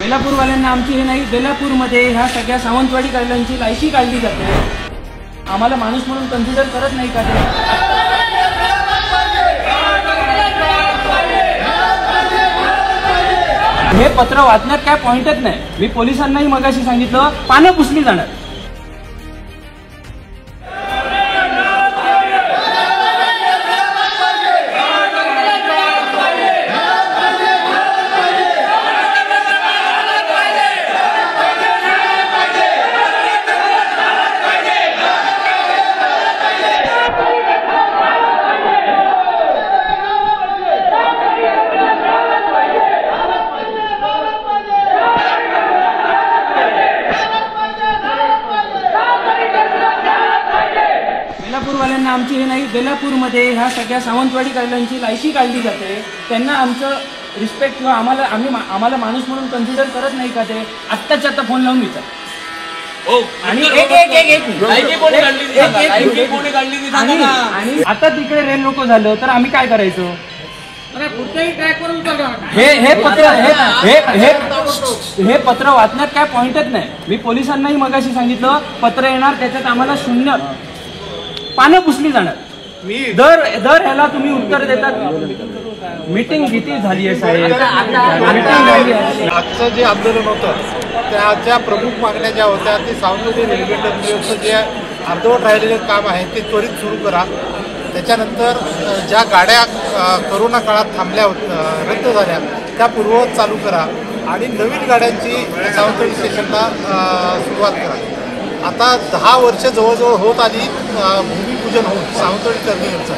बेलापूरवाल्यांना आमची हे नाही, बेलापूरमध्ये ह्या सगळ्या सावंतवाडी कार्यालयांची लायकी काढली जाते। आम्हाला माणूस म्हणून कन्सिडर करत नाही का ते? हे पत्र वाचण्यात काय पॉइंटच नाही। मी पोलिसांनाही मगाशी सांगितलं, पानं पुसली जाणार। बेलापूरवाल्यांना आमची हे नाही, बेलापूरमध्ये ह्या सगळ्या सावंतवाडी कार्यालयांची लायकी काढली जाते। त्यांना आमचं रिस्पेक्ट किंवा आम्हाला माणूस म्हणून कन्सिडर करत नाही का ते? आत्ताच्या आता फोन लावून विचार। आणि आता तिकडे रेल नको झालं तर आम्ही काय करायचं? हे पत्र वाचण्यात काय पॉइंटच नाही। मी पोलिसांनाही मगाशी सांगितलं, पत्र येणार त्याच्यात आम्हाला 0 पानं पुसली जाणार। दर ह्याला तुम्ही उत्तर देतात। मीटिंग किती झाली आहे साहेब? आजचं जे आंदोलन होतं त्याच्या प्रमुख मागण्या ज्या होत्या ते सावंतवाडी रेल्वे टर्मिनलचं जे अर्धवट राहिलेलं काम आहे ते त्वरित सुरू करा। त्याच्यानंतर ज्या गाड्या करोना काळात थांबल्या रद्द झाल्या त्या पूर्ववत चालू करा आणि नवीन गाड्यांची सावंतवाडी स्टेशनला सुरुवात करा। आता 10 वर्ष जवळजवळ होत आली भूमिपूजन होऊन सावंतवाडी टर्मिनलचं,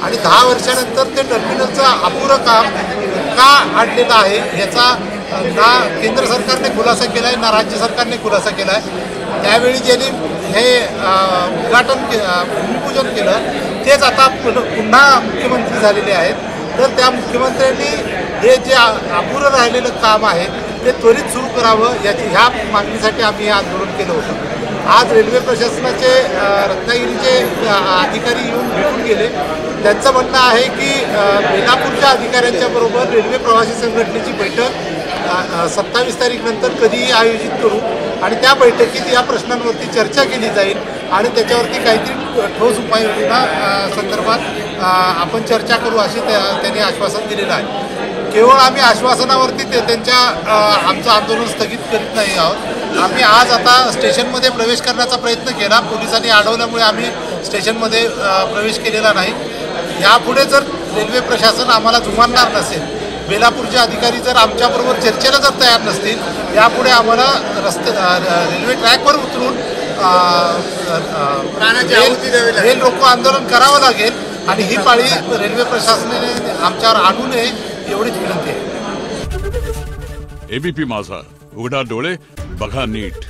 आणि 10 वर्षानंतर ते टर्मिनलचं अपुरं काम का आणलेलं आहे याचा ना केंद्र सरकारने खुलासा केला आहे ना राज्य सरकारने खुलासा केला आहे। त्यावेळी ज्यांनी हे उद्घाटन भूमिपूजन केलं तेच आता पुन्हा मुख्यमंत्री झालेले आहेत। तर त्या मुख्यमंत्र्यांनी हे जे अपुरं राहिलेलं काम आहे ते त्वरित सुरू करावं ह्या मागणीसाठी आम्ही हे आंदोलन केलं होतं। आज रेल्वे प्रशासनाचे रत्नागिरीचे अधिकारी येऊन भेटून गेले। त्यांचं म्हणणं आहे की बेलापूरच्या अधिकाऱ्यांच्या बरोबर रेल्वे प्रवासी संघटनेची बैठक 27 तारीखनंतर कधीही आयोजित करू आणि त्या बैठकीत या प्रश्नांवरती चर्चा केली जाईल आणि त्याच्यावरती काहीतरी ठोस उपाययोजना संदर्भात आपण चर्चा करू अशी त्यांनी आश्वासन दिलेलं आहे। केवळ आम्ही आश्वासनावरती त्यांच्या आमचं आंदोलन स्थगित करीत नाही आहोत। आम्ही आज आता स्टेशनमध्ये प्रवेश करण्याचा प्रयत्न केला, पोलिसांनी अडवल्यामुळे आम्ही स्टेशनमध्ये प्रवेश केलेला नाही। यापुढे जर रेल्वे प्रशासन आम्हाला जुमानणार नसेल, बेलापूरचे अधिकारी जर आमच्याबरोबर चर्चेला जर तयार नसतील, यापुढे आम्हाला रेल्वे ट्रॅकवर उतरून रेल रोको आंदोलन करावं लागेल आणि ही पाळी रेल्वे प्रशासनाने आमच्यावर आणू नये एवढीच विनंती आहे। एबीपी माझा, उघडा डोळे बघा नीट।